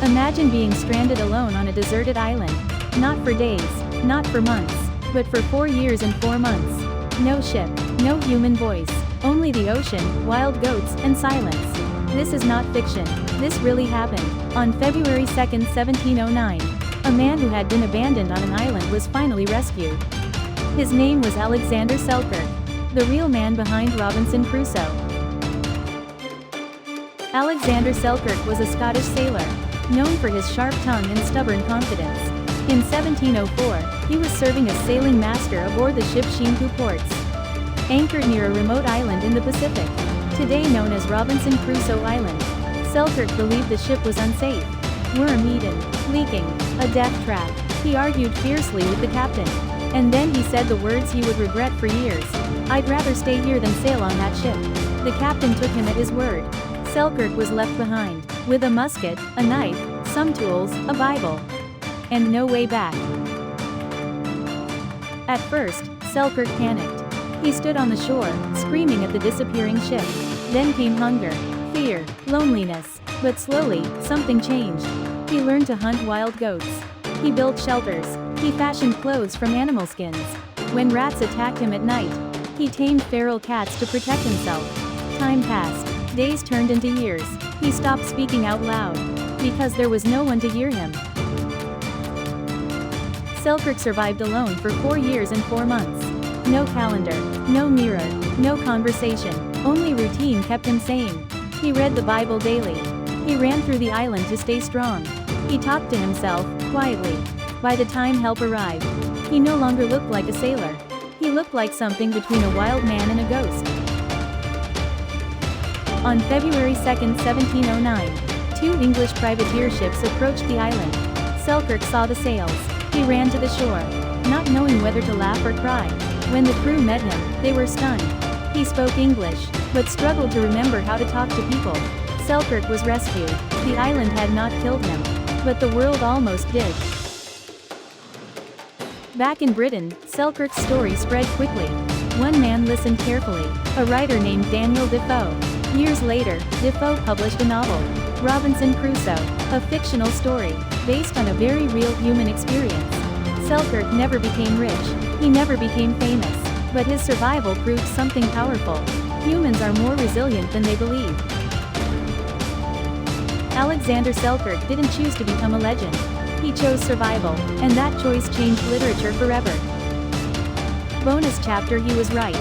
Imagine being stranded alone on a deserted island. Not for days, not for months, but for 4 years and 4 months. No ship, no human voice, only the ocean, wild goats, and silence. This is not fiction. This really happened. On February 2, 1709, a man who had been abandoned on an island was finally rescued. His name was Alexander Selkirk, the real man behind Robinson Crusoe. Alexander Selkirk was a Scottish sailor, known for his sharp tongue and stubborn confidence. In 1704, he was serving as sailing master aboard the ship Selkirk, anchored near a remote island in the Pacific, today known as Robinson Crusoe Island. Selkirk believed the ship was unsafe, worm-eaten, leaking, a death trap. He argued fiercely with the captain. And then he said the words he would regret for years. "I'd rather stay here than sail on that ship." The captain took him at his word. Selkirk was left behind, with a musket, a knife, some tools, a Bible, and no way back. At first, Selkirk panicked. He stood on the shore, screaming at the disappearing ship. Then came hunger, fear, loneliness. But slowly, something changed. He learned to hunt wild goats. He built shelters. He fashioned clothes from animal skins. When rats attacked him at night, he tamed feral cats to protect himself. Time passed. Days turned into years. He stopped speaking out loud, because there was no one to hear him. Selkirk survived alone for 4 years and 4 months. No calendar, no mirror, no conversation, only routine kept him sane. He read the Bible daily. He ran through the island to stay strong. He talked to himself, quietly. By the time help arrived, he no longer looked like a sailor. He looked like something between a wild man and a ghost. On February 2, 1709, 2 English privateer ships approached the island. Selkirk saw the sails. He ran to the shore, not knowing whether to laugh or cry. When the crew met him, they were stunned. He spoke English, but struggled to remember how to talk to people. Selkirk was rescued. The island had not killed him, but the world almost did. Back in Britain, Selkirk's story spread quickly. One man listened carefully, a writer named Daniel Defoe. Years later, Defoe published a novel, Robinson Crusoe, a fictional story, based on a very real human experience. Selkirk never became rich, he never became famous, but his survival proved something powerful. Humans are more resilient than they believe. Alexander Selkirk didn't choose to become a legend. He chose survival, and that choice changed literature forever. Bonus chapter: he was right.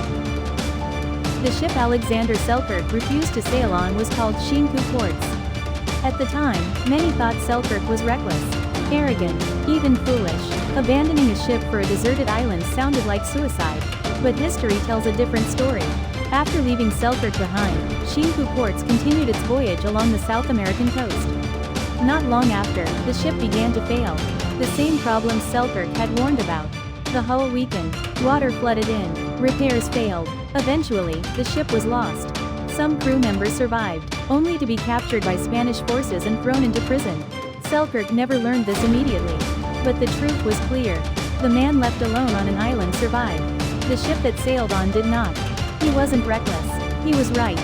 The ship Alexander Selkirk refused to sail on was called Selkirk. At the time, many thought Selkirk was reckless, arrogant, even foolish. Abandoning a ship for a deserted island sounded like suicide. But history tells a different story. After leaving Selkirk behind, Selkirk continued its voyage along the South American coast. Not long after, the ship began to fail. The same problems Selkirk had warned about. The hull weakened, water flooded in, repairs failed. Eventually, the ship was lost. Some crew members survived, only to be captured by Spanish forces and thrown into prison. Selkirk never learned this immediately. But the truth was clear. The man left alone on an island survived. The ship that sailed on did not. He wasn't reckless. He was right.